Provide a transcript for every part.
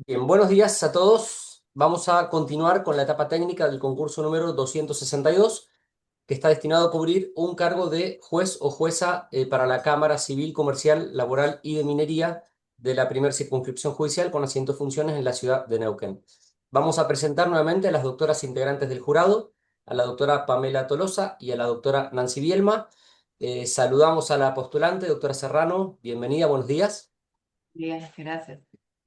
Bien, buenos días a todos. Vamos a continuar con la etapa técnica del concurso número 262, que está destinado a cubrir un cargo de juez o jueza para la Cámara Civil, Comercial, Laboral y de Minería de la primera circunscripción judicial con asiento y funciones en la ciudad de Neuquén. Vamos a presentar nuevamente a las doctoras integrantes del jurado, a la doctora Pamela Tolosa y a la doctora Nancy Bielma. Saludamos a la postulante, doctora Serrano. Bienvenida, buenos días. Bien, gracias.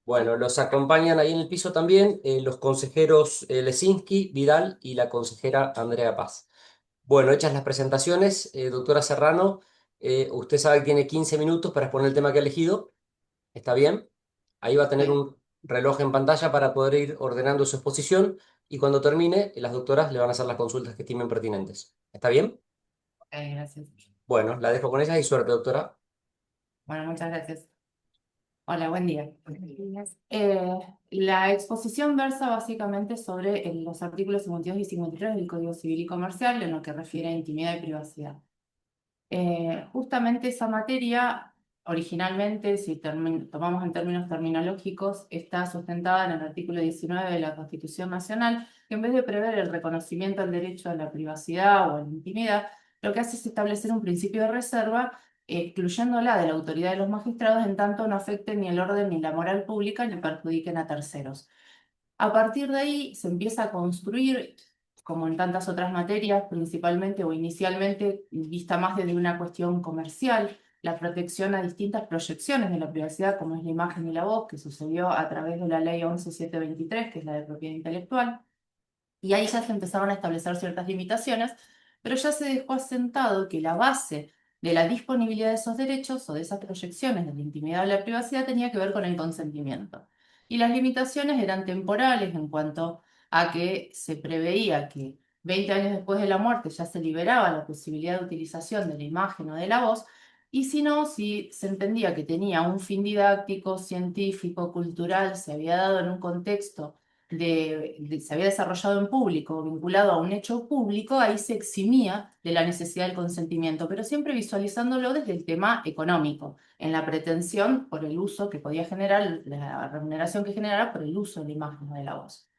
Bueno, los acompañan ahí en el piso también los consejeros Lesinski, Vidal y la consejera Andrea Paz. Bueno, hechas las presentaciones, doctora Serrano, usted sabe que tiene 15 minutos para exponer el tema que ha elegido. ¿Está bien? Ahí va a tener Bien, un reloj en pantalla para poder ir ordenando su exposición y cuando termine, las doctoras le van a hacer las consultas que estimen pertinentes. ¿Está bien? ok, gracias. Bueno, la dejo con ellas y suerte, doctora. Bueno, muchas gracias. Hola, buen día. Buenos días. La exposición versa básicamente sobre los artículos 52 y 53 del Código Civil y Comercial en lo que refiere a intimidad y privacidad. Justamente esa materia, originalmente, si tomamos en términos terminológicos, está sustentada en el artículo 19 de la Constitución Nacional, que en vez de prever el reconocimiento al derecho a la privacidad o a la intimidad, lo que hace es establecer un principio de reserva, excluyéndola de la autoridad de los magistrados en tanto no afecten ni el orden ni la moral pública ni perjudiquen a terceros. A partir de ahí se empieza a construir, como en tantas otras materias, principalmente o inicialmente vista más desde una cuestión comercial, la protección a distintas proyecciones de la privacidad, como es la imagen y la voz, que sucedió a través de la ley 11723, que es la de propiedad intelectual, y ahí ya se empezaron a establecer ciertas limitaciones, pero ya se dejó asentado que la base de la disponibilidad de esos derechos o de esas proyecciones de la intimidad o la privacidad tenía que ver con el consentimiento. Y las limitaciones eran temporales en cuanto a que se preveía que 20 años después de la muerte ya se liberaba la posibilidad de utilización de la imagen o de la voz, y si no, si se entendía que tenía un fin didáctico, científico, cultural, se había dado en un contexto se había desarrollado en público, vinculado a un hecho público, ahí se eximía de la necesidad del consentimiento, pero siempre visualizándolo desde el tema económico, en la pretensión por el uso que podía generar, la remuneración que generara por el uso de la imagen o de la voz.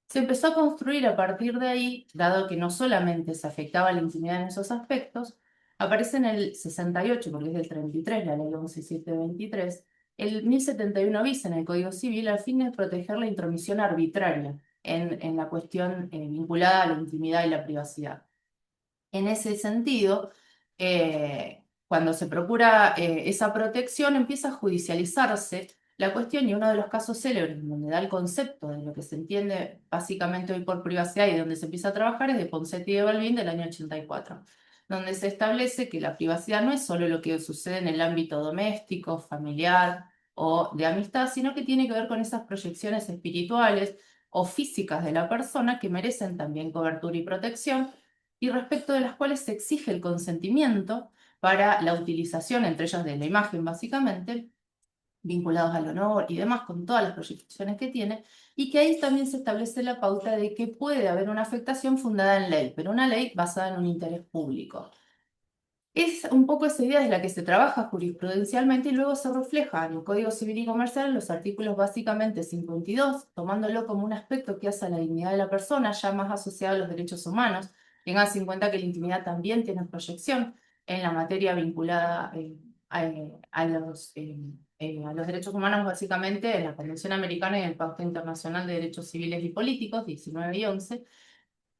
Se empezó a construir a partir de ahí, dado que no solamente se afectaba la intimidad en esos aspectos, aparece en el 68, porque es del 33, la ley 11723, el 1071 bis en el Código Civil al fin de proteger la intromisión arbitraria en la cuestión vinculada a la intimidad y la privacidad. En ese sentido, cuando se procura esa protección, empieza a judicializarse la cuestión y uno de los casos célebres donde da el concepto de lo que se entiende básicamente hoy por privacidad y donde se empieza a trabajar es de Ponseti y de Balbín del año 84, donde se establece que la privacidad no es solo lo que sucede en el ámbito doméstico, familiar o de amistad, sino que tiene que ver con esas proyecciones espirituales o físicas de la persona que merecen también cobertura y protección y respecto de las cuales se exige el consentimiento para la utilización, entre ellos de la imagen básicamente, vinculados al honor y demás, con todas las proyecciones que tiene, y que ahí también se establece la pauta de que puede haber una afectación fundada en ley, pero una ley basada en un interés público. Es un poco esa idea de la que se trabaja jurisprudencialmente y luego se refleja en el Código Civil y Comercial en los artículos básicamente 52, tomándolo como un aspecto que hace a la dignidad de la persona, ya más asociado a los derechos humanos. Tengan en cuenta que la intimidad también tiene proyección en la materia vinculada a los derechos humanos, básicamente en la Convención Americana y en el Pacto Internacional de Derechos Civiles y Políticos, 19 y 11.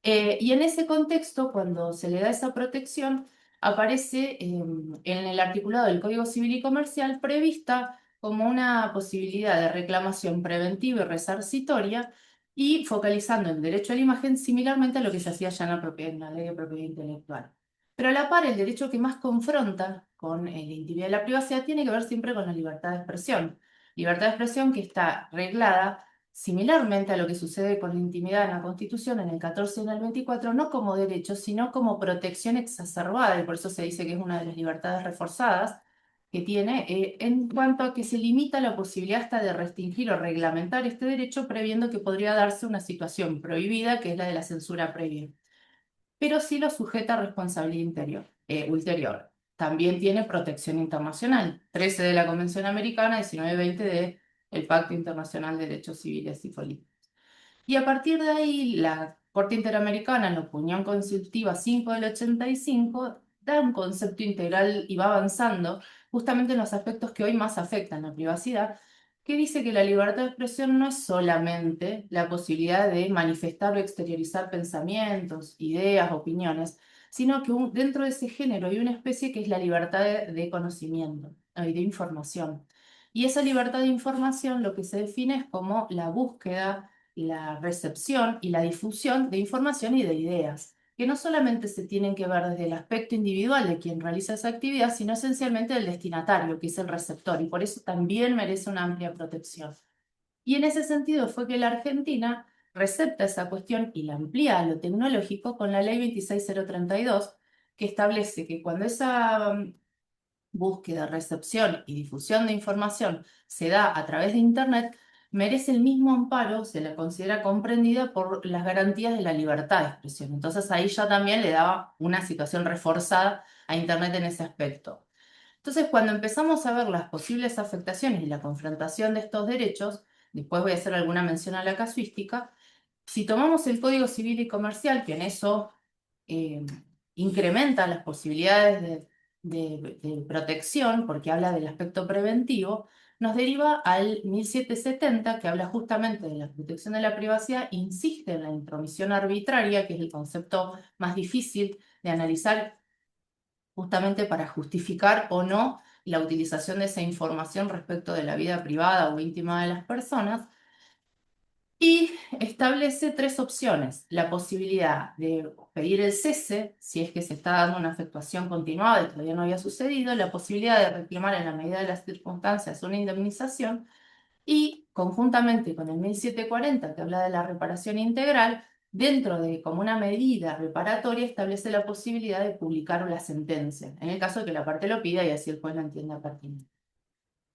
Y en ese contexto, cuando se le da esa protección, aparece en el articulado del Código Civil y Comercial prevista como una posibilidad de reclamación preventiva y resarcitoria y focalizando el derecho a la imagen similarmente a lo que se hacía ya en la ley de propiedad intelectual. Pero a la par, el derecho que más confronta con la intimidad y la privacidad tiene que ver siempre con la libertad de expresión. Libertad de expresión que está reglada similarmente a lo que sucede con la intimidad en la Constitución, en el 14 y en el 24, no como derecho, sino como protección exacerbada, y por eso se dice que es una de las libertades reforzadas que tiene, en cuanto a que se limita la posibilidad hasta de restringir o reglamentar este derecho, previendo que podría darse una situación prohibida, que es la de la censura previa, pero sí lo sujeta a responsabilidad ulterior. También tiene protección internacional, 13 de la Convención Americana, 19 y 20 de el Pacto Internacional de Derechos Civiles y Políticos. Y a partir de ahí, la Corte Interamericana, en la Opinión Consultiva 5 del 85, da un concepto integral y va avanzando justamente en los aspectos que hoy más afectan la privacidad, que dice que la libertad de expresión no es solamente la posibilidad de manifestar o exteriorizar pensamientos, ideas, opiniones, sino que dentro de ese género hay una especie que es la libertad de conocimiento y de información. Y esa libertad de información lo que se define es como la búsqueda, la recepción y la difusión de información y de ideas, que no solamente se tienen que ver desde el aspecto individual de quien realiza esa actividad, sino esencialmente del destinatario, que es el receptor, y por eso también merece una amplia protección. Y en ese sentido fue que la Argentina recepta esa cuestión y la amplía a lo tecnológico con la Ley 26032, que establece que cuando esa búsqueda, recepción y difusión de información se da a través de Internet, merece el mismo amparo, se la considera comprendida por las garantías de la libertad de expresión. Entonces ahí ya también le daba una situación reforzada a Internet en ese aspecto. Entonces, cuando empezamos a ver las posibles afectaciones y la confrontación de estos derechos, después voy a hacer alguna mención a la casuística, si tomamos el Código Civil y Comercial, que en eso eh, incrementa las posibilidades de protección, porque habla del aspecto preventivo, nos deriva al 1770, que habla justamente de la protección de la privacidad, insiste en la intromisión arbitraria, que es el concepto más difícil de analizar justamente para justificar o no la utilización de esa información respecto de la vida privada o íntima de las personas, y establece tres opciones: la posibilidad de pedir el cese si es que se está dando una efectuación continuada y todavía no había sucedido, la posibilidad de reclamar en la medida de las circunstancias una indemnización, y conjuntamente con el 1740, que habla de la reparación integral, dentro de como una medida reparatoria establece la posibilidad de publicar la sentencia, en el caso de que la parte lo pida y así el juez lo entienda pertinente.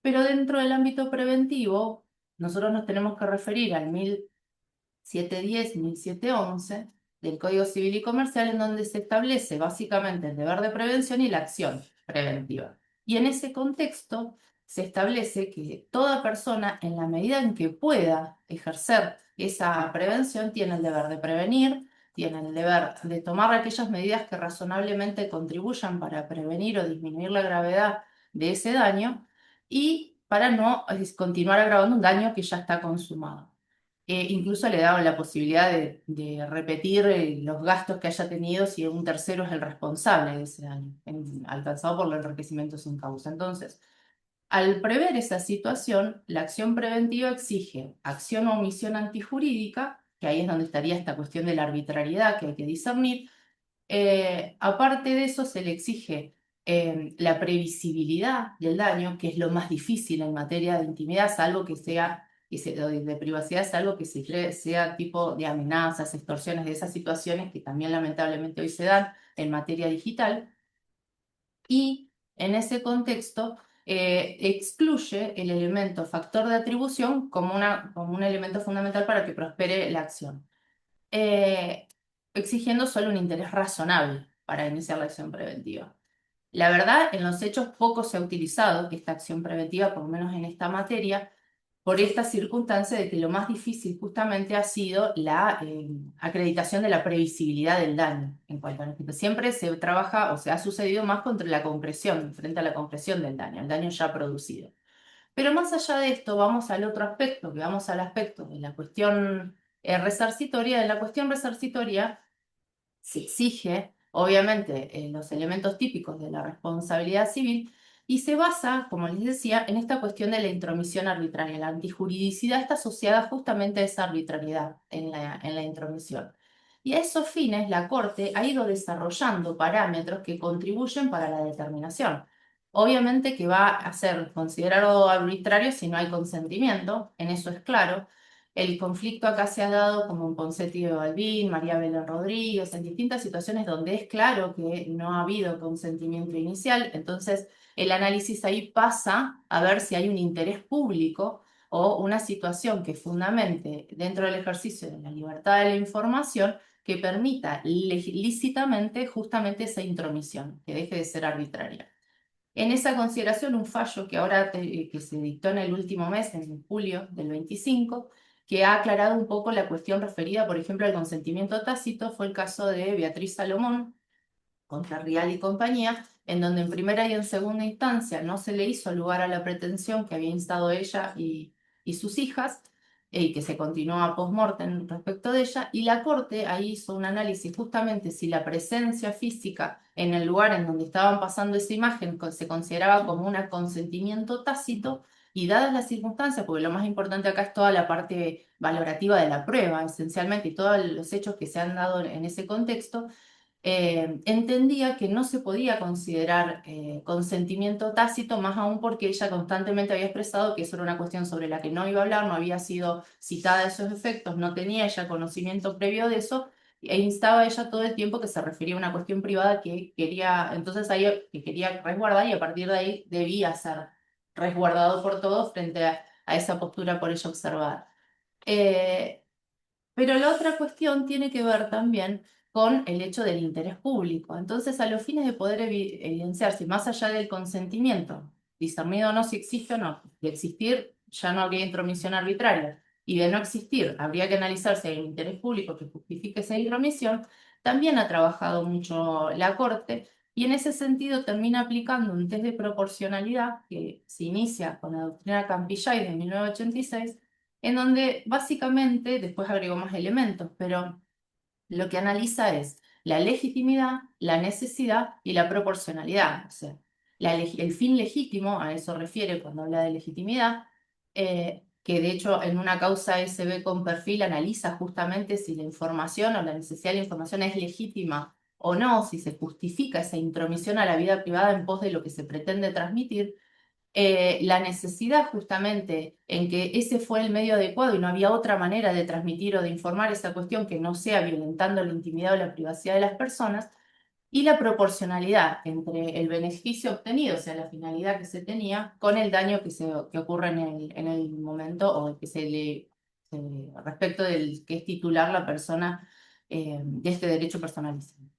Pero dentro del ámbito preventivo, nosotros nos tenemos que referir al 1710, 1711 del Código Civil y Comercial, en donde se establece básicamente el deber de prevención y la acción preventiva. Y en ese contexto se establece que toda persona, en la medida en que pueda ejercer esa prevención, tiene el deber de prevenir, tiene el deber de tomar aquellas medidas que razonablemente contribuyan para prevenir o disminuir la gravedad de ese daño y para no continuar agravando un daño que ya está consumado. Incluso le daban la posibilidad de repetir los gastos que haya tenido si un tercero es el responsable de ese daño, alcanzado por el enriquecimiento sin causa. Entonces, al prever esa situación, la acción preventiva exige acción o omisión antijurídica, que ahí es donde estaría esta cuestión de la arbitrariedad que hay que discernir. Aparte de eso, se le exige la previsibilidad del daño, que es lo más difícil en materia de intimidad, salvo que sea, o de privacidad, salvo que sea tipo de amenazas, extorsiones, de esas situaciones que también lamentablemente hoy se dan en materia digital. Y en ese contexto excluye el elemento factor de atribución como un elemento fundamental para que prospere la acción, eh, exigiendo solo un interés razonable para iniciar la acción preventiva. La verdad, en los hechos poco se ha utilizado esta acción preventiva, por lo menos en esta materia, por esta circunstancia de que lo más difícil justamente ha sido la acreditación de la previsibilidad del daño en cuanto a esto. Siempre se trabaja o se ha sucedido más contra la concreción, frente a la concreción del daño, el daño ya producido. Pero más allá de esto, vamos al otro aspecto, que vamos al aspecto de la cuestión resarcitoria. En la cuestión resarcitoria se exige, obviamente, los elementos típicos de la responsabilidad civil y se basa, como les decía, en esta cuestión de la intromisión arbitraria. La antijuridicidad está asociada justamente a esa arbitrariedad en la intromisión. Y a esos fines, la Corte ha ido desarrollando parámetros que contribuyen para la determinación. Obviamente que va a ser considerado arbitrario si no hay consentimiento, en eso es claro. El conflicto acá se ha dado como en Ponseti de Balbín, María Belén Rodríguez, en distintas situaciones donde es claro que no ha habido consentimiento inicial. Entonces, el análisis ahí pasa a ver si hay un interés público o una situación que fundamente dentro del ejercicio de la libertad de la información que permita lícitamente justamente esa intromisión, que deje de ser arbitraria. En esa consideración, un fallo que ahora que se dictó en el último mes, en julio del 25, que ha aclarado un poco la cuestión referida, por ejemplo, al consentimiento tácito, fue el caso de Beatriz Salomón contra Rial y compañía, en donde en primera y en segunda instancia no se le hizo lugar a la pretensión que había instado ella y sus hijas, y que se continúa post-mortem respecto de ella, y la Corte ahí hizo un análisis justamente si la presencia física en el lugar en donde estaban pasando esa imagen se consideraba como un consentimiento tácito, y dadas las circunstancias, porque lo más importante acá es toda la parte valorativa de la prueba, esencialmente, y todos los hechos que se han dado en ese contexto, entendía que no se podía considerar consentimiento tácito, más aún porque ella constantemente había expresado que eso era una cuestión sobre la que no iba a hablar, no había sido citada a esos efectos, no tenía ella conocimiento previo de eso, e instaba a ella todo el tiempo que se refería a una cuestión privada que quería, entonces ahí que quería resguardar, y a partir de ahí debía ser resguardado por todos frente a esa postura por ella observada. Eh, pero la otra cuestión tiene que ver también con el hecho del interés público. Entonces, a los fines de poder evidenciar si más allá del consentimiento, discernido o no si existe o no, de existir ya no habría intromisión arbitraria, y de no existir habría que analizar si hay un interés público que justifique esa intromisión, también ha trabajado mucho la Corte, y en ese sentido termina aplicando un test de proporcionalidad que se inicia con la doctrina Campillay de 1986, en donde básicamente, después agregó más elementos, pero lo que analiza es la legitimidad, la necesidad y la proporcionalidad. O sea, el fin legítimo, a eso refiere cuando habla de legitimidad, que de hecho en una causa SB con perfil analiza justamente si la información o la necesidad de la información es legítima o no, si se justifica esa intromisión a la vida privada en pos de lo que se pretende transmitir. La necesidad justamente en que ese fue el medio adecuado y no había otra manera de transmitir o de informar esa cuestión que no sea violentando la intimidad o la privacidad de las personas, y la proporcionalidad entre el beneficio obtenido, o sea, la finalidad que se tenía, con el daño que ocurre en el momento, o que respecto del que es titular la persona de este derecho personalísimo.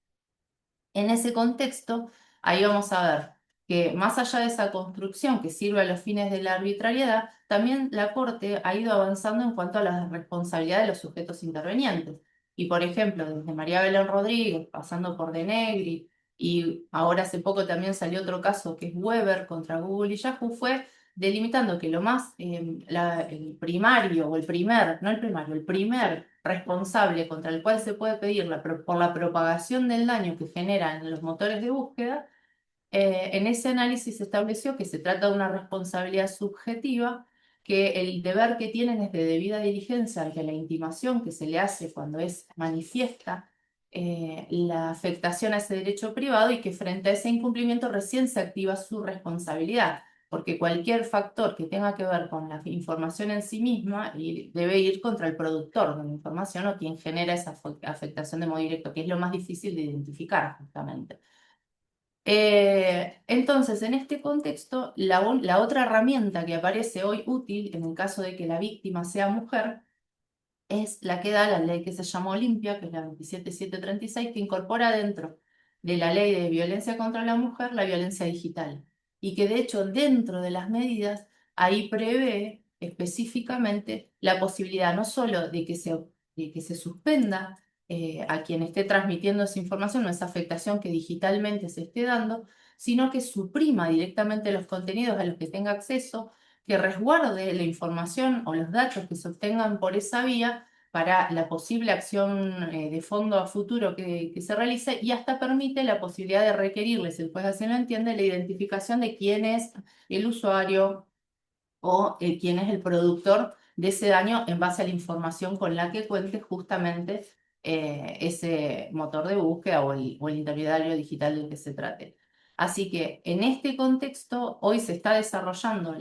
En ese contexto, ahí vamos a ver que más allá de esa construcción que sirve a los fines de la arbitrariedad, también la Corte ha ido avanzando en cuanto a la responsabilidad de los sujetos intervenientes. Y por ejemplo, desde María Belén Rodríguez, pasando por De Negri, y ahora hace poco también salió otro caso que es Weber contra Google y Yahoo, fue delimitando que lo más, el primario o el primer, no el primario, el primer responsable contra el cual se puede pedir por la propagación del daño que generan los motores de búsqueda, en ese análisis se estableció que se trata de una responsabilidad subjetiva, que el deber que tienen es de debida diligencia ante la intimación que se le hace cuando es manifiesta la afectación a ese derecho privado, y que frente a ese incumplimiento recién se activa su responsabilidad, porque cualquier factor que tenga que ver con la información en sí misma debe ir contra el productor de la información o quien genera esa afectación de modo directo, que es lo más difícil de identificar justamente. Entonces, en este contexto, la otra herramienta que aparece hoy útil en el caso de que la víctima sea mujer es la que da la ley que se llama Olimpia, que es la 27736, que incorpora dentro de la ley de violencia contra la mujer la violencia digital. Y que de hecho dentro de las medidas ahí prevé específicamente la posibilidad no solo de que se suspenda a quien esté transmitiendo esa información o esa afectación que digitalmente se esté dando, sino que suprima directamente los contenidos a los que tenga acceso, que resguarde la información o los datos que se obtengan por esa vía para la posible acción de fondo a futuro que se realice, y hasta permite la posibilidad de requerirle, si el juez así lo entiende, la identificación de quién es el usuario o quién es el productor de ese daño en base a la información con la que cuente justamente ese motor de búsqueda o el intermediario digital del que se trate. Así que en este contexto hoy se está desarrollando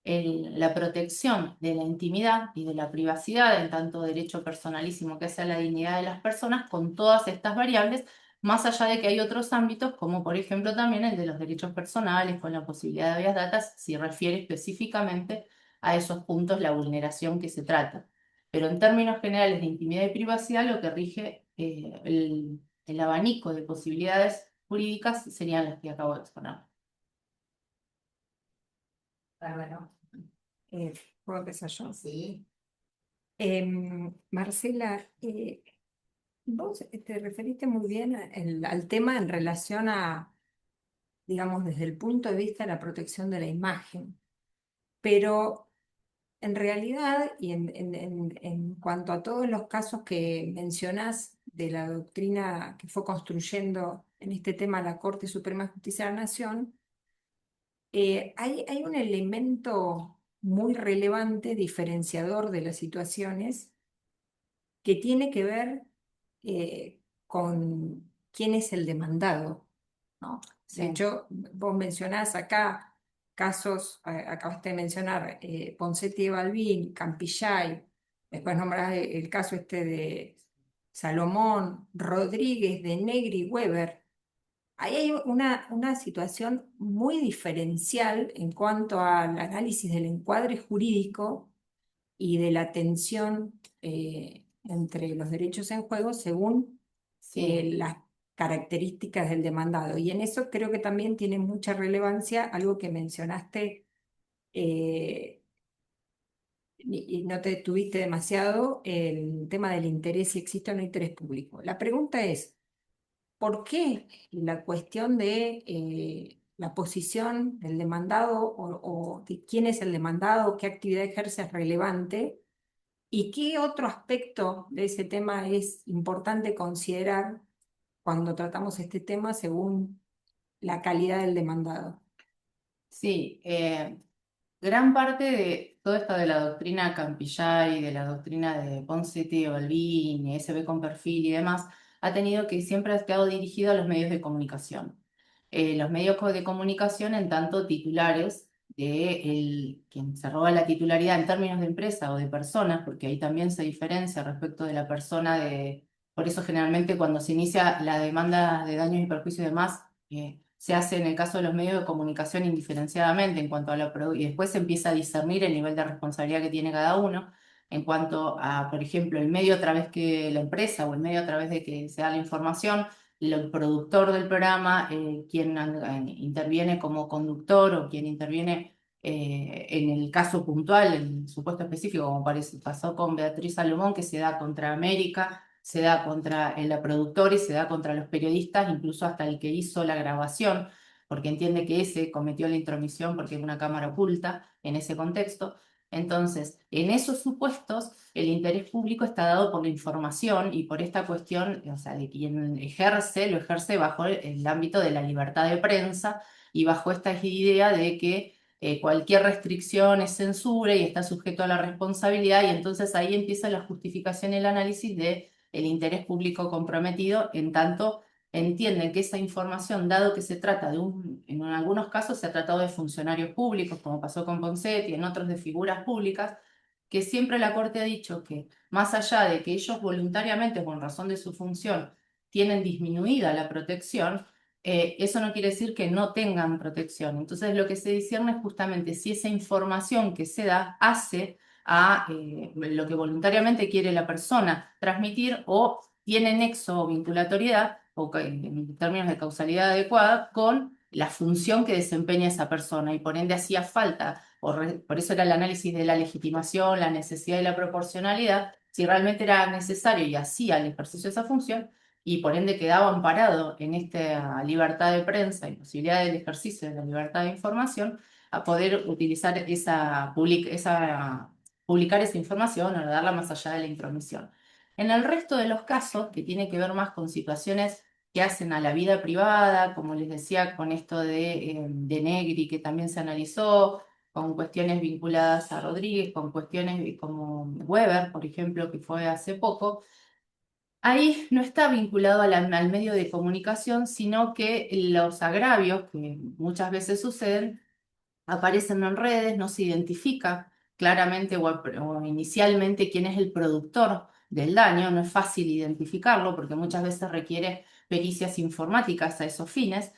la protección de la intimidad y de la privacidad en tanto derecho personalísimo que hace a la dignidad de las personas, con todas estas variables, más allá de que hay otros ámbitos, como por ejemplo también el de los derechos personales, con la posibilidad de habeas datas, si refiere específicamente a esos puntos la vulneración que se trata. Pero en términos generales de intimidad y privacidad, lo que rige el abanico de posibilidades jurídicas serían las que acabo de exponer. Bárbaro. ¿Puedo empezar yo? Sí. Marcela, vos te referiste muy bien al tema en relación a, digamos, desde el punto de vista de la protección de la imagen, pero en realidad y en cuanto a todos los casos que mencionás de la doctrina que fue construyendo en este tema la Corte Suprema de Justicia de la Nación, hay un elemento muy relevante, diferenciador de las situaciones, que tiene que ver con quién es el demandado, ¿no? De Sí. hecho, vos mencionás acá casos, acabaste de mencionar Ponseti y Balbín, Campillay, después nombrás el caso este de Salomón, Rodríguez, de Negri y Weber. Ahí hay una situación muy diferencial en cuanto al análisis del encuadre jurídico y de la tensión entre los derechos en juego según Sí. las características del demandado. Y en eso creo que también tiene mucha relevancia algo que mencionaste eh, y no te detuviste demasiado, el tema del interés, si existe o no interés público. La pregunta es, ¿por qué la cuestión de la posición del demandado o de quién es el demandado, qué actividad ejerce es relevante? ¿Y qué otro aspecto de ese tema es importante considerar cuando tratamos este tema según la calidad del demandado? Sí, gran parte de todo esto de la doctrina Campillay, de la doctrina de Ponseti, Balbini, SB con perfil y demás, ha tenido que siempre ha estado dirigido a los medios de comunicación. Los medios de comunicación en tanto titulares de quien se roba la titularidad en términos de empresa o de personas, porque ahí también se diferencia respecto de la persona de... Por eso generalmente cuando se inicia la demanda de daños y perjuicios y demás, se hace en el caso de los medios de comunicación indiferenciadamente en cuanto a y después se empieza a discernir el nivel de responsabilidad que tiene cada uno en cuanto a, por ejemplo, el medio a través que la empresa o el medio a través de que se da la información, el productor del programa, quien interviene como conductor o quien interviene en el caso puntual, en el supuesto específico, como pasó con Beatriz Salomón, que se da contra América, se da contra el productor y se da contra los periodistas, incluso hasta el que hizo la grabación, porque entiende que ese cometió la intromisión porque es una cámara oculta en ese contexto. Entonces, en esos supuestos, el interés público está dado por la información y por esta cuestión, o sea, de quien ejerce, lo ejerce bajo el ámbito de la libertad de prensa y bajo esta idea de que cualquier restricción es censura y está sujeto a la responsabilidad, y entonces ahí empieza la justificación y el análisis de el interés público comprometido, en tanto entienden que esa información, dado que se trata de en algunos casos se ha tratado de funcionarios públicos, como pasó con Ponseti, en otros de figuras públicas, que siempre la Corte ha dicho que más allá de que ellos voluntariamente, con razón de su función, tienen disminuida la protección, eso no quiere decir que no tengan protección. Entonces lo que se discierne es justamente si esa información que se da hace a lo que voluntariamente quiere la persona transmitir o tiene nexo o vinculatoriedad, o en términos de causalidad adecuada, con la función que desempeña esa persona y por ende hacía falta, por eso era el análisis de la legitimación, la necesidad y la proporcionalidad, si realmente era necesario y hacía el ejercicio de esa función y por ende quedaba amparado en esta libertad de prensa y posibilidad del ejercicio de la libertad de información, a poder utilizar publicar esa información o darla más allá de la intromisión. En el resto de los casos, que tiene que ver más con situaciones que hacen a la vida privada, como les decía, con esto de Negri, que también se analizó, con cuestiones vinculadas a Rodríguez, con cuestiones como Weber, por ejemplo, que fue hace poco, ahí no está vinculado al medio de comunicación, sino que los agravios que muchas veces suceden aparecen en redes, no se identifica claramente o inicialmente quién es el productor del daño, no es fácil identificarlo porque muchas veces requiere pericias informáticas a esos fines.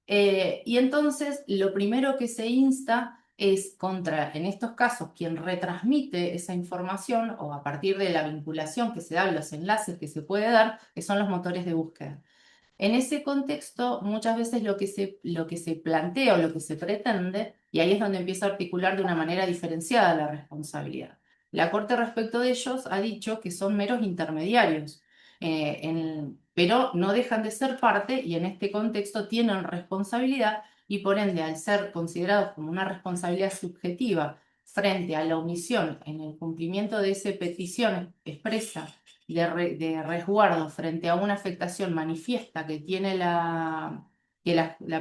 Y entonces lo primero que se insta es contra, en estos casos, quien retransmite esa información o a partir de la vinculación que se da, los enlaces que se puede dar, que son los motores de búsqueda. En ese contexto, muchas veces lo que se plantea o lo que se pretende Y ahí es donde empieza a articular de una manera diferenciada la responsabilidad. La Corte respecto de ellos ha dicho que son meros intermediarios, pero no dejan de ser parte y en este contexto tienen responsabilidad y por ende, al ser considerados como una responsabilidad subjetiva frente a la omisión en el cumplimiento de esa petición expresa de resguardo frente a una afectación manifiesta que tiene la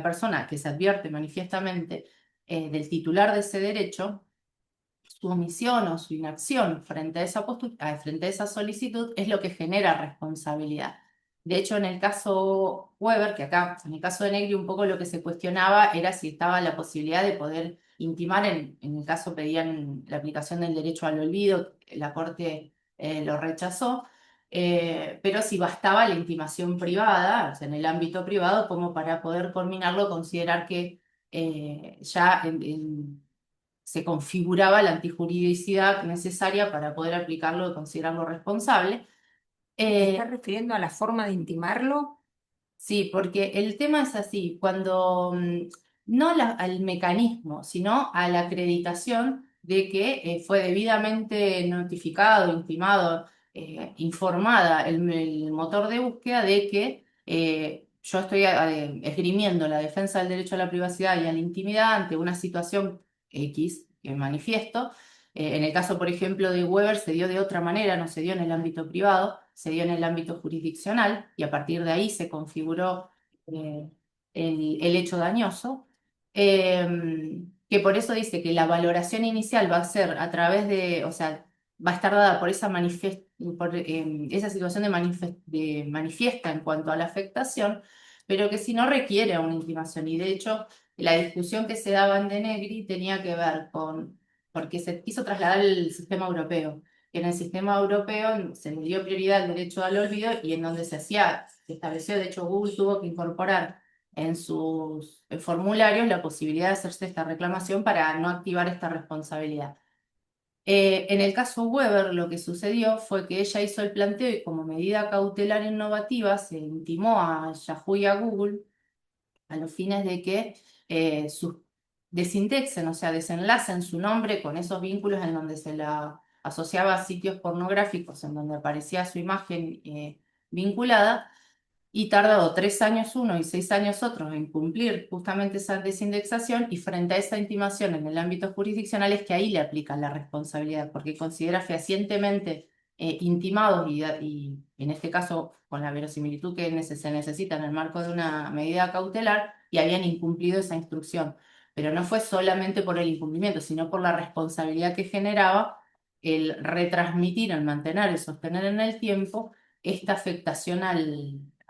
persona que se advierte manifiestamente del titular de ese derecho, su omisión o su inacción frente a esa solicitud es lo que genera responsabilidad. De hecho, en el caso Weber, que acá, en el caso de Negri, un poco lo que se cuestionaba era si estaba la posibilidad de poder intimar, en el caso pedían la aplicación del derecho al olvido, la Corte lo rechazó, pero si bastaba la intimación privada, o sea, en el ámbito privado, como para poder culminarlo, considerar que ya se configuraba la antijuridicidad necesaria para poder aplicarlo y considerarlo responsable. ¿Te estás Eh, refiriendo a la forma de intimarlo? Sí, porque el tema es así, cuando no al mecanismo, sino a la acreditación de que fue debidamente notificado, intimado, informada el motor de búsqueda de que yo estoy esgrimiendo la defensa del derecho a la privacidad y a la intimidad ante una situación X que manifiesto. En el caso, por ejemplo, de Weber se dio de otra manera, no se dio en el ámbito privado, se dio en el ámbito jurisdiccional y a partir de ahí se configuró eh, el hecho dañoso, que por eso dice que la valoración inicial va a ser a través de, o sea, va a estar dada por esa situación de manifiesta en cuanto a la afectación, pero que si no requiere una intimación. Y de hecho, la discusión que se daba en De Negri tenía que ver con, porque se quiso trasladar el sistema europeo que en el sistema europeo se le dio prioridad al derecho al olvido y en donde se estableció, de hecho Google tuvo que incorporar en sus formularios la posibilidad de hacerse esta reclamación para no activar esta responsabilidad. En el caso Weber, lo que sucedió fue que ella hizo el planteo y como medida cautelar innovativa se intimó a Yahoo y a Google a los fines de que desindexen, o sea, desenlacen su nombre con esos vínculos en donde se la asociaba a sitios pornográficos, en donde aparecía su imagen vinculada, y tardado 3 años uno y 6 años otros en cumplir justamente esa desindexación, y frente a esa intimación en el ámbito jurisdiccional es que ahí le aplican la responsabilidad, porque considera fehacientemente intimados y en este caso con la verosimilitud que se necesita en el marco de una medida cautelar y habían incumplido esa instrucción. Pero no fue solamente por el incumplimiento, sino por la responsabilidad que generaba el retransmitir, el mantener, el sostener en el tiempo esta afectación a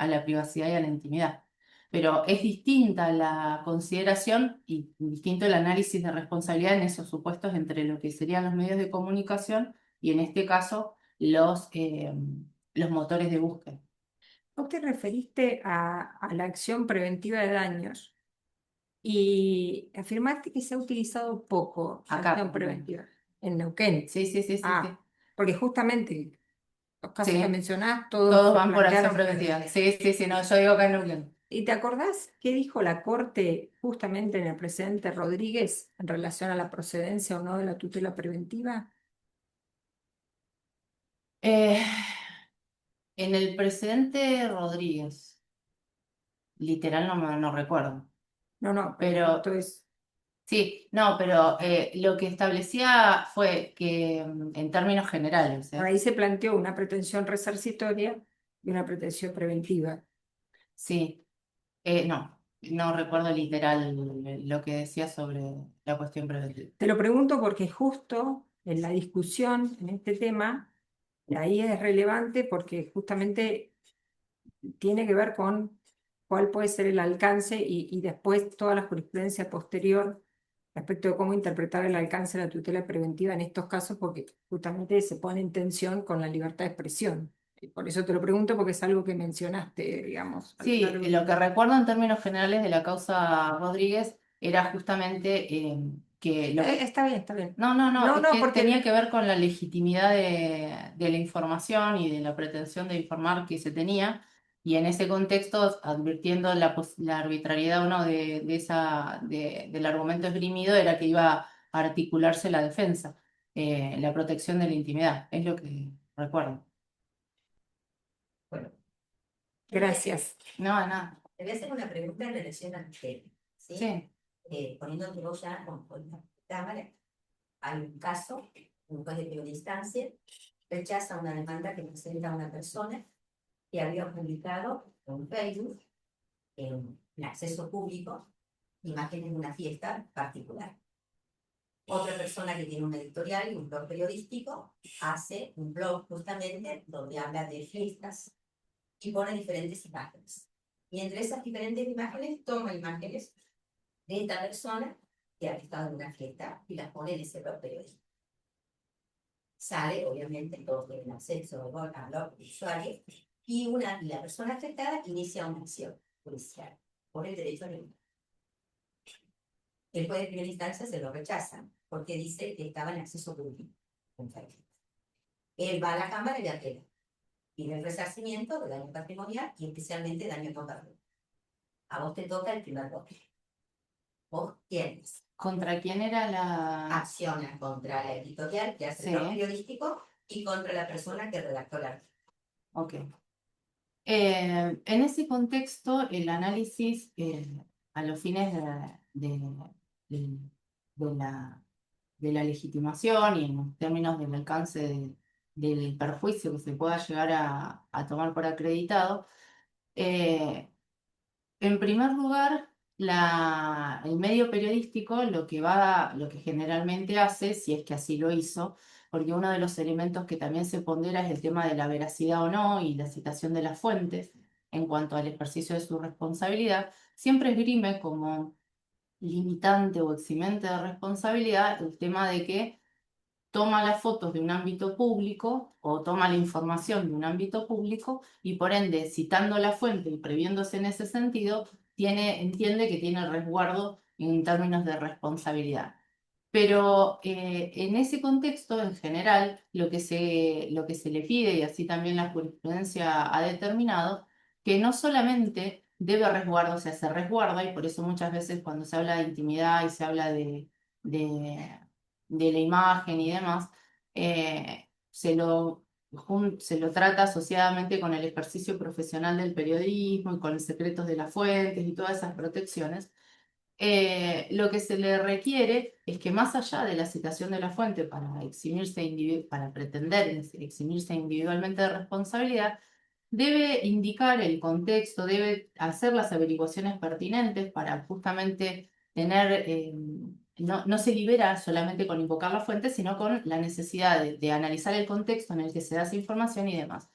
la privacidad y a la intimidad. Pero es distinta la consideración y distinto el análisis de responsabilidad en esos supuestos entre lo que serían los medios de comunicación y en este caso los motores de búsqueda. Vos te referiste a la acción preventiva de daños y afirmaste que se ha utilizado poco la Acá, acción por lo menos. preventiva en Neuquén. Sí, sí, sí, sí, sí. Ah, porque justamente los casos que Sí, mencionás, todos todos se van por acción plantearon preventiva. preventiva. Sí, sí, sí, no, yo digo acá en Neuquén. ¿Y te acordás qué dijo la Corte justamente en el precedente Rodríguez en relación a la procedencia o no de la tutela preventiva? Eh, en el precedente Rodríguez, literal no recuerdo, No, no, pero pero justo es, sí, no, pero lo que establecía fue que en términos generales, por ahí se planteó una pretensión resarcitoria y una pretensión preventiva. sí, no recuerdo literal lo que decía sobre la cuestión preventiva. Te lo pregunto porque justo en la discusión en este tema, ahí es relevante porque justamente tiene que ver con cuál puede ser el alcance y después toda la jurisprudencia posterior respecto de cómo interpretar el alcance de la tutela preventiva en estos casos, porque justamente se pone en tensión con la libertad de expresión. Y por eso te lo pregunto, porque es algo que mencionaste, digamos, a lo Sí, largo lo de... que recuerdo en términos generales de la causa Rodríguez era justamente que lo que... Está bien, está bien. No, No, es no, que tenía porque que ver con la legitimidad de la información y de la pretensión de informar que se tenía. Y en ese contexto, advirtiendo la arbitrariedad o no del argumento esgrimido, era que iba a articularse la defensa, la protección de la intimidad, es lo que recuerdo. Bueno, Gracias. No, nada. te voy a hacer una pregunta en relación al tema, ¿sí? Sí, Poniéndote vos ya con la cámara, hay un caso, un juez de primera instancia, rechaza una demanda que presenta una persona que había publicado en Facebook, en acceso público, imágenes de una fiesta particular. Otra persona que tiene un editorial y un blog periodístico hace un blog justamente donde habla de fiestas y pone diferentes imágenes. Y entre esas diferentes imágenes toma imágenes de esta persona que ha estado en una fiesta y las pone en ese blog periodístico. Sale, obviamente, todos tienen acceso al blog del usuario y la persona afectada inicia una acción judicial por el derecho a la imagen. El juez de primera instancia se lo rechaza porque dice que estaba en acceso público. Él va a la Cámara y apela. Pide el resarcimiento de daño patrimonial y especialmente daño económico. A vos te toca el primer bloque. Vos tienes ¿contra quién era la...? acciones contra la editorial que hace Sí. el blog periodístico y contra la persona que redactó el artículo. Ok. En ese contexto, el análisis a los fines de- de la legitimación y en términos del alcance del perjuicio que se pueda llegar a tomar por acreditado, en primer lugar, el medio periodístico lo que generalmente hace, si es que así lo hizo, porque uno de los elementos que también se pondera es el tema de la veracidad o no y la citación de las fuentes en cuanto al ejercicio de su responsabilidad, siempre esgrime como limitante o eximente de responsabilidad el tema de que toma las fotos de un ámbito público o toma la información de un ámbito público y por ende, citando la fuente y previéndose en ese sentido, entiende que tiene resguardo en términos de responsabilidad. Pero en ese contexto, en general, lo que se le pide, y así también la jurisprudencia ha determinado, que no solamente debe resguardo, o sea, se resguarda, y por eso muchas veces cuando se habla de intimidad y se habla de de la imagen y demás, se lo trata asociadamente con el ejercicio profesional del periodismo y con los secretos de las fuentes y todas esas protecciones. Lo que se le requiere es que más allá de la citación de la fuente para pretender eximirse individualmente de responsabilidad, debe indicar el contexto, debe hacer las averiguaciones pertinentes para justamente no se libera solamente con invocar la fuente, sino con la necesidad de analizar el contexto en el que se da esa información y demás.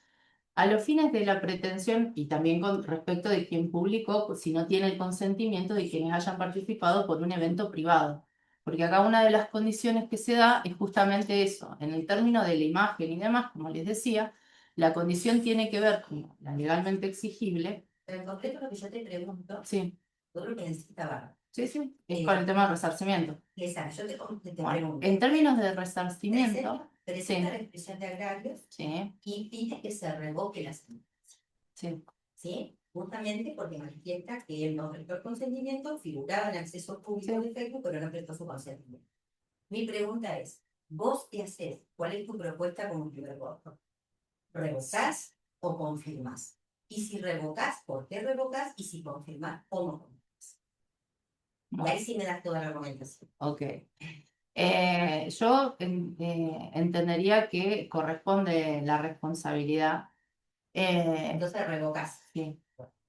A los fines de la pretensión y también con respecto de quien publicó, si no tiene el consentimiento de quienes hayan participado por un evento privado. Porque acá una de las condiciones que se da es justamente eso. En el término de la imagen y demás, como les decía, la condición tiene que ver con la legalmente exigible. Pero en concreto lo que yo te pregunto, Sí, todo lo que necesitaba. sí, es con el tema del resarcimiento. Exacto, te Bueno, pregunto. en términos de resarcimiento, Presenta la expresión de agravios sí, y pide que se revoque la sentencia. sí, ¿Sí? Justamente porque manifiesta que él no prestó el consentimiento, figuraba en acceso público Sí. de Facebook, pero no prestó su consentimiento. Mi pregunta es, ¿vos qué hacés? ¿Cuál es tu propuesta como primer voto? ¿Revocás o confirmás? Y si revocás, ¿por qué revocás? Y si confirmás, ¿cómo confirmás? Y ahí sí me das toda la argumentación. ok. Yo entendería que corresponde la responsabilidad. Entonces revocás. Sí.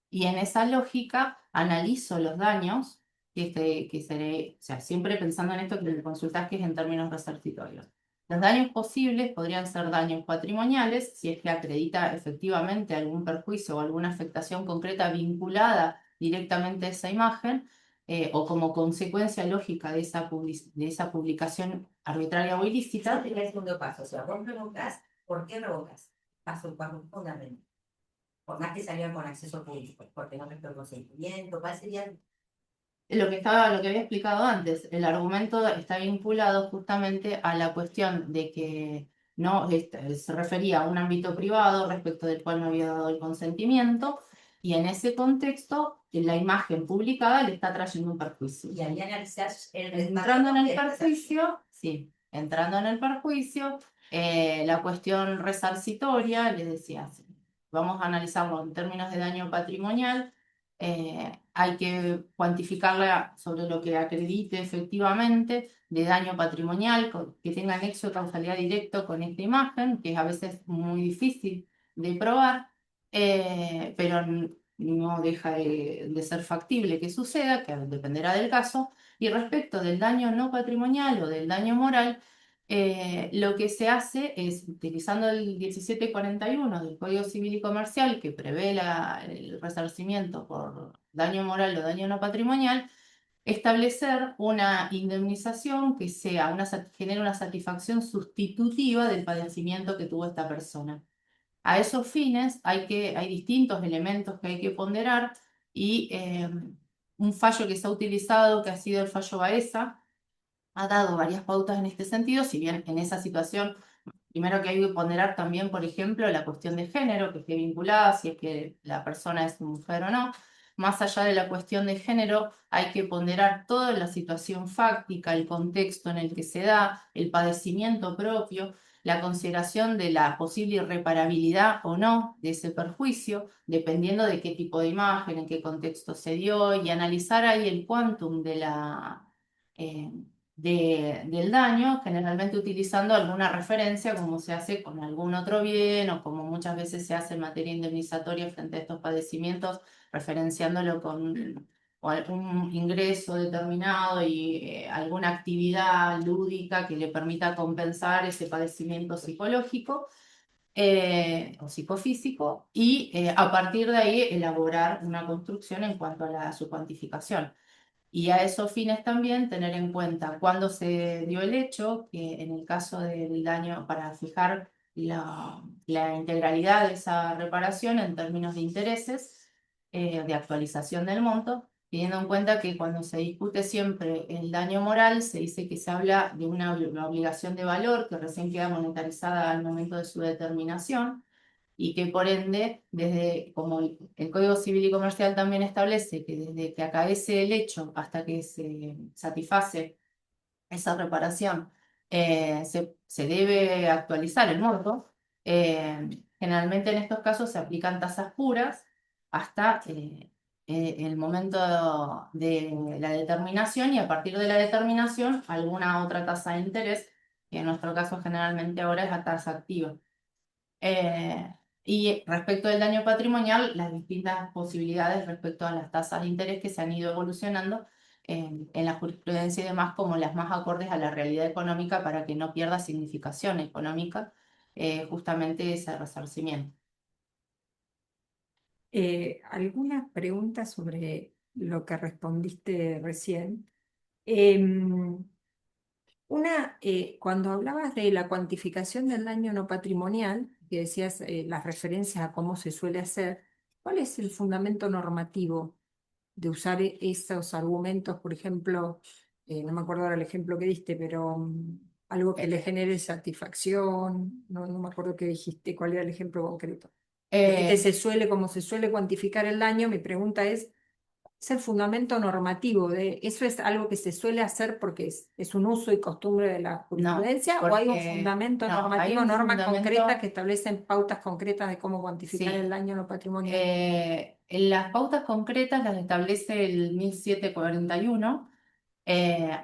Y en esa lógica analizo los daños o sea, siempre pensando en esto que me consultás que es en términos resarcitorios. Los daños posibles podrían ser daños patrimoniales, si es que acredita efectivamente algún perjuicio o alguna afectación concreta vinculada directamente a esa imagen, o como consecuencia lógica de esa publicación arbitraria o ilícita. Ese es el segundo paso. O sea, vos revocás, ¿por qué revocás? Paso fundamental. Por más que salgan con acceso público, porque no prestó el consentimiento, ¿cuál sería? Lo que había explicado antes, el argumento está vinculado justamente a la cuestión de que no se refería a un ámbito privado respecto del cual no había dado el consentimiento Y en ese contexto, la imagen publicada le está trayendo un perjuicio. Y ahí analizás el Entrando en el de- perjuicio, sí, entrando en el perjuicio, la cuestión resarcitoria, les decía, sí, vamos a analizarlo en términos de daño patrimonial, hay que cuantificarla sobre lo que acredite efectivamente de daño patrimonial, que tenga nexo de causalidad directo con esta imagen, que es a veces muy difícil de probar, pero no deja de ser factible que suceda, que dependerá del caso. Y respecto del daño no patrimonial o del daño moral, lo que se hace es, utilizando el 1741 del Código Civil y Comercial, que prevé el resarcimiento por daño moral o daño no patrimonial, establecer una indemnización que sea genere una satisfacción sustitutiva del padecimiento que tuvo esta persona. A esos fines hay distintos elementos que hay que ponderar y un fallo que se ha utilizado, que ha sido el fallo Baeza, ha dado varias pautas en este sentido, si bien en esa situación, primero que hay que ponderar también, por ejemplo, la cuestión de género, que esté vinculada, si es que la persona es mujer o no. Más allá de la cuestión de género, hay que ponderar toda la situación fáctica, el contexto en el que se da, el padecimiento propio, la consideración de la posible irreparabilidad o no de ese perjuicio, dependiendo de qué tipo de imagen, en qué contexto se dio, y analizar ahí el quantum eh, del daño, generalmente utilizando alguna referencia, como se hace con algún otro bien o como muchas veces se hace en materia indemnizatoria frente a estos padecimientos, referenciándolo con o algún ingreso determinado y alguna actividad lúdica que le permita compensar ese padecimiento psicológico o psicofísico y a partir de ahí elaborar una construcción en cuanto a su cuantificación. Y a esos fines también tener en cuenta cuándo se dio el hecho, que en el caso del daño, para fijar la integralidad de esa reparación en términos de intereses, de actualización del monto, teniendo en cuenta que cuando se discute siempre el daño moral, se dice que se habla de una obligación de valor que recién queda monetarizada al momento de su determinación y que por ende, como el Código Civil y Comercial también establece que desde que acaece el hecho hasta que se satisface esa reparación, se debe actualizar el monto. Generalmente en estos casos se aplican tasas puras hasta el momento de la determinación y a partir de la determinación alguna otra tasa de interés, que en nuestro caso generalmente ahora es la tasa activa. Y respecto del daño patrimonial, las distintas posibilidades respecto a las tasas de interés que se han ido evolucionando en la jurisprudencia y demás, como las más acordes a la realidad económica para que no pierda significación económica justamente ese resarcimiento. Algunas preguntas sobre lo que respondiste recién. Em, cuando hablabas de la cuantificación del daño no patrimonial, que decías las referencias a cómo se suele hacer, ¿cuál es el fundamento normativo de usar esos argumentos? Por ejemplo, no me acuerdo ahora el ejemplo que diste, pero algo que le genere satisfacción, no me acuerdo qué dijiste, cuál era el ejemplo concreto. Dijiste como se suele cuantificar el daño, mi pregunta es el fundamento normativo de eso. ¿Es algo que se suele hacer porque es un uso y costumbre de la jurisprudencia o hay un fundamento no, hay normativo, un normas fundamento- concretas que establecen pautas concretas de cómo cuantificar Sí. el daño no patrimonial? Las pautas concretas las establece el 1741.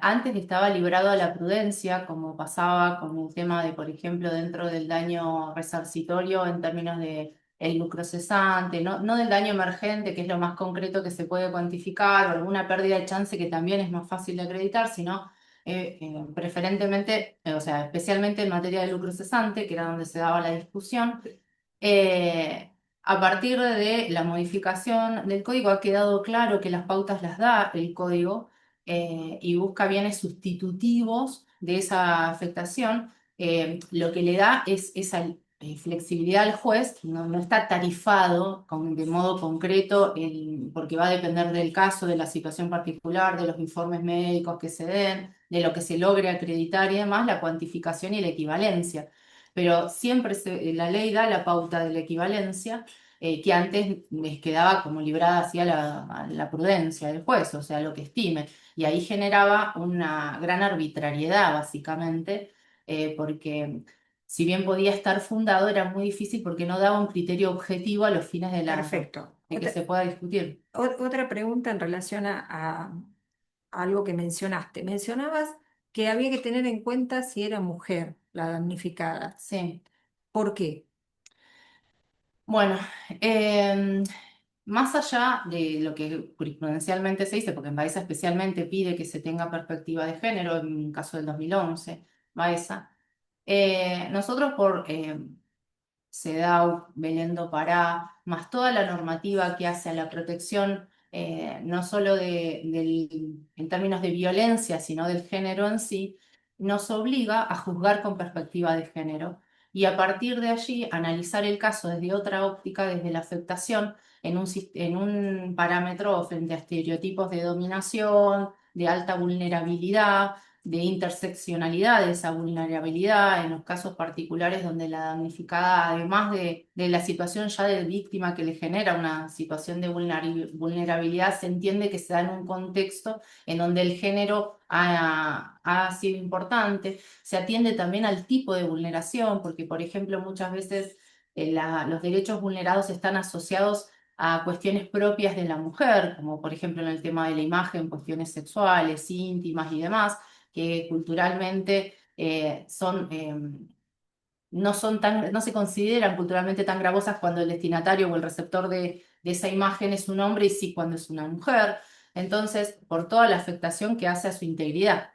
Antes estaba librado a la prudencia, como pasaba con el tema de, por ejemplo, dentro del daño resarcitorio en términos de el lucro cesante, no del daño emergente, que es lo más concreto que se puede cuantificar, o alguna pérdida de chance que también es más fácil de acreditar, sino preferentemente, o sea, especialmente en materia de lucro cesante, que era donde se daba la discusión. A partir de la modificación del código ha quedado claro que las pautas las da el código y busca bienes sustitutivos de esa afectación. Lo que le da es esa flexibilidad al juez, no está tarifado de modo concreto, porque va a depender del caso, de la situación particular, de los informes médicos que se den, de lo que se logre acreditar y demás, la cuantificación y la equivalencia. Pero siempre la ley da la pauta de la equivalencia que antes les quedaba como librada así a la prudencia del juez, o sea, lo que estime. Y ahí generaba una gran arbitrariedad, básicamente, porque si bien podía estar fundado, era muy difícil porque no daba un criterio objetivo a los fines Perfecto. de que se pueda discutir. Otra pregunta en relación a algo que mencionaste. Mencionabas que había que tener en cuenta si era mujer la damnificada. Sí. ¿Por qué? Bueno, em, más allá de lo que jurisprudencialmente se dice, porque en Baeza especialmente pide que se tenga perspectiva de género, en el caso del 2011, Baeza, nosotros por CEDAW, Belén do Pará, más toda la normativa que hace a la protección, no solo en términos de violencia, sino del género en sí, nos obliga a juzgar con perspectiva de género y a partir de allí analizar el caso desde otra óptica, desde la afectación, en un parámetro frente a estereotipos de dominación, de alta vulnerabilidad, de interseccionalidad de esa vulnerabilidad en los casos particulares donde la damnificada, además de la situación ya de víctima que le genera una situación de vulnerabilidad, se entiende que se da en un contexto en donde el género ha sido importante. Se atiende también al tipo de vulneración, porque, por ejemplo, muchas veces los derechos vulnerados están asociados a cuestiones propias de la mujer, como por ejemplo en el tema de la imagen, cuestiones sexuales, íntimas y demás que culturalmente no se consideran culturalmente tan gravosas cuando el destinatario o el receptor de esa imagen es un hombre y sí cuando es una mujer. Entonces, por toda la afectación que hace a su integridad.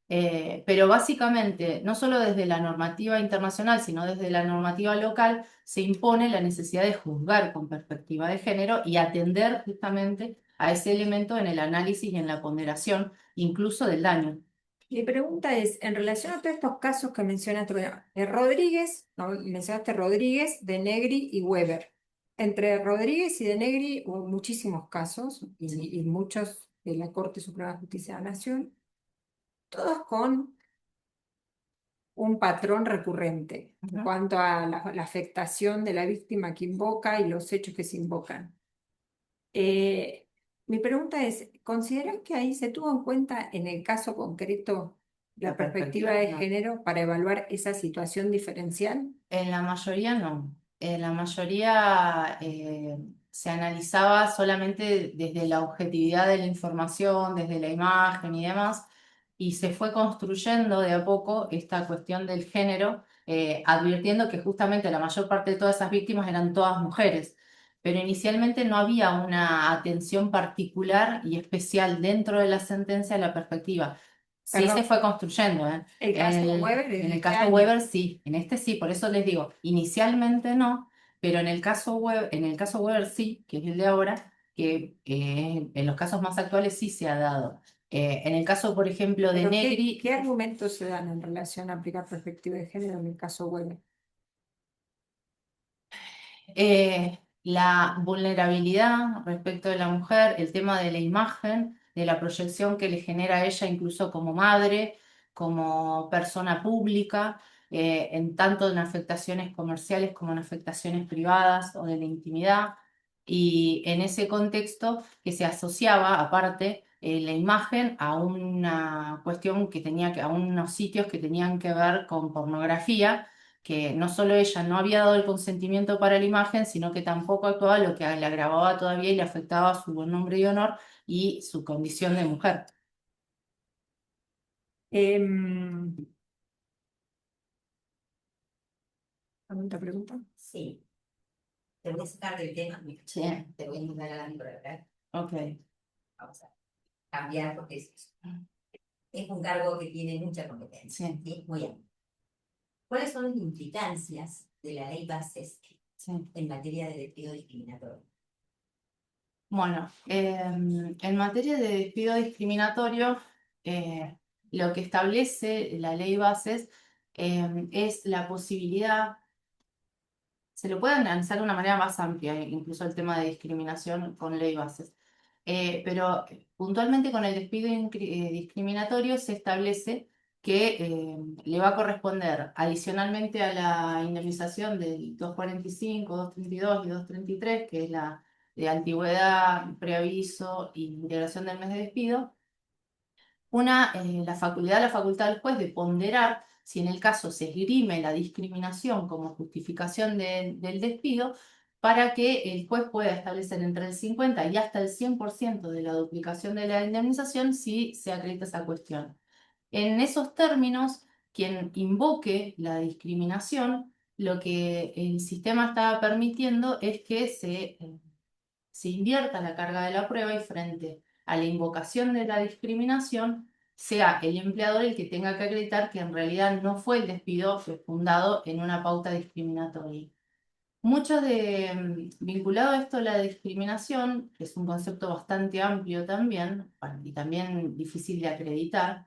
Pero básicamente, no solo desde la normativa internacional, sino desde la normativa local, se impone la necesidad de juzgar con perspectiva de género y atender justamente a ese elemento en el análisis y en la ponderación, incluso del daño. Mi pregunta es, en relación a todos estos casos que mencionaste, bueno, Rodríguez, no, mencionaste Rodríguez, De Negri y Weber. Entre Rodríguez y De Negri hubo muchísimos casos y muchos de la Corte Suprema de Justicia de la Nación, todos con un patrón recurrente en Ujú. cuanto a la afectación de la víctima que invoca y los hechos que se invocan. Eh, Mi pregunta es, ¿consideras que ahí se tuvo en cuenta en el caso concreto la perspectiva de No. género para evaluar esa situación diferencial? En la mayoría no. En la mayoría se analizaba solamente desde la objetividad de la información, desde la imagen y demás, y se fue construyendo de a poco esta cuestión del género, advirtiendo que justamente la mayor parte de todas esas víctimas eran todas mujeres. Pero inicialmente no había una atención particular y especial dentro de la sentencia a la perspectiva. Sí Perdón, se fue construyendo, ¿eh? el caso de Weber es En de el este caso año. Weber sí, en este sí, por eso les digo, inicialmente no, pero en el caso Weber sí, que es el de ahora, que en los casos más actuales sí se ha dado. En el caso, por ejemplo, de Pero ¿qué Negri, argumentos se dan en relación a aplicar perspectiva de género en el caso Weber? la vulnerabilidad respecto de la mujer, el tema de la imagen, de la proyección que le genera a ella incluso como madre, como persona pública, en tanto en afectaciones comerciales como en afectaciones privadas o de la intimidad. Y en ese contexto que se asociaba, aparte, la imagen a una cuestión a unos sitios que tenían que ver con pornografía que no solo ella no había dado el consentimiento para la imagen, sino que tampoco actuaba, lo que le agravaba todavía y le afectaba su buen nombre y honor y su condición de mujer. Em, ¿Alguna otra pregunta? Sí, te voy a sacar del tema, Sí, te voy a invitar a la microredacción. ok. Vamos a cambiar porque es un cargo que tiene mucha competencia, Sí, ¿sí? Muy amplio. ¿Cuáles son las implicancias de la ley Bases sí. en materia de despido discriminatorio? Bueno, en materia de despido discriminatorio, lo que establece la ley bases es la posibilidad, se lo puede analizar de una manera más amplia, incluso el tema de discriminación con ley bases. Pero puntualmente con el despido discriminatorio se establece que le va a corresponder adicionalmente a la indemnización del 245, 232 y 233, que es la de antigüedad, preaviso y integración del mes de despido, la facultad del juez de ponderar si en el caso se esgrime la discriminación como justificación del despido, para que el juez pueda establecer entre el 50 y hasta el 100% de la duplicación de la indemnización si se acredita esa cuestión. En esos términos, quien invoque la discriminación, lo que el sistema está permitiendo es que se invierta la carga de la prueba y frente a la invocación de la discriminación, sea el empleador el que tenga que acreditar que en realidad no fue el despido fundado en una pauta discriminatoria. Vinculado a esto la discriminación, que es un concepto bastante amplio también, y también difícil de acreditar.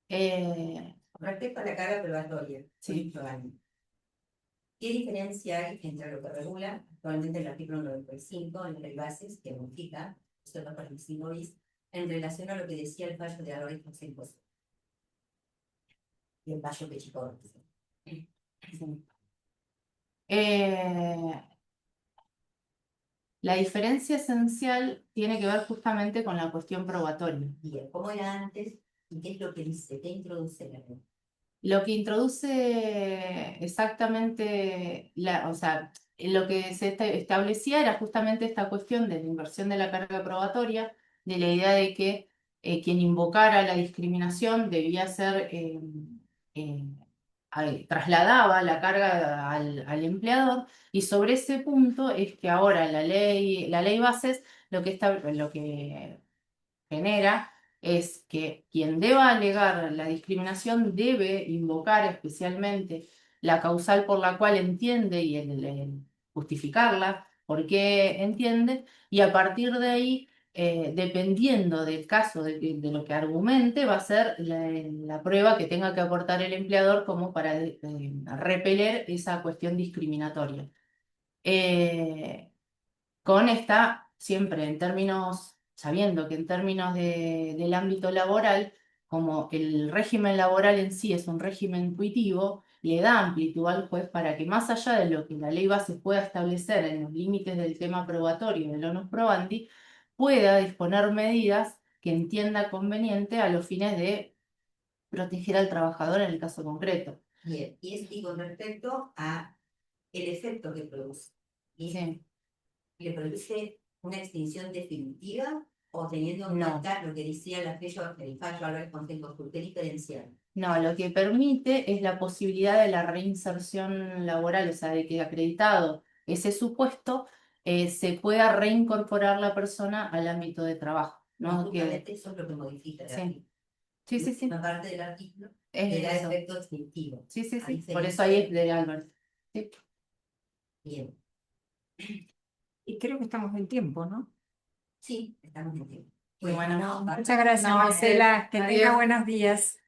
Con respecto a la carga probatoria, Sí. Giovanni, ¿qué diferencia hay entre lo que regula actualmente el artículo 95 en el bases que modifica 245 bis en relación a lo que decía el fallo de Arroyo José Impuesto y el fallo Pechicor? Sí. Eh, la diferencia esencial tiene que ver justamente con la cuestión probatoria. Bien, ¿cómo era antes y qué es lo que dice? ¿Qué introduce la ley? Lo que introduce exactamente, o sea, lo que se establecía era justamente esta cuestión de la inversión de la carga probatoria, de la idea de que quien invocara la discriminación debía ser, eh, trasladaba la carga al empleador, y sobre ese punto es que ahora la ley bases lo que genera es que quien deba alegar la discriminación debe invocar especialmente la causal por la cual entiende y justificarla, por qué entiende, y a partir de ahí, dependiendo del caso de lo que argumente, va a ser la prueba que tenga que aportar el empleador como para repeler esa cuestión discriminatoria. Eh, con esta, siempre en términos, sabiendo que en términos del ámbito laboral, como el régimen laboral en sí es un régimen intuitivo, le da amplitud al juez para que, más allá de lo que la ley base pueda establecer en los límites del tema probatorio del onus probandi, pueda disponer medidas que entienda conveniente a los fines de proteger al trabajador en el caso concreto. Bien, y con respecto a el efecto que produce. Sí. ¿Le produce una extinción definitiva o teniendo en No. cuenta lo que decía el fallo Álvarez Consejo, ¿qué diferencial? No, lo que permite es la posibilidad de la reinserción laboral, o sea, de que acreditado ese supuesto, se pueda reincorporar la persona al ámbito de trabajo, ¿no? Justamente eso es lo que modifica el Sí. artículo. Sí, sí, sí. Una parte del artículo Es le da eso. efecto extintivo. Sí, sí, A sí. Por diferencia eso ahí es de Álvarez. Sí. Bien. Y creo que estamos en tiempo, ¿no? Sí, estamos en tiempo. Bueno, Muchas gracias, no, Marcela. Que tenga adiós. buenos días.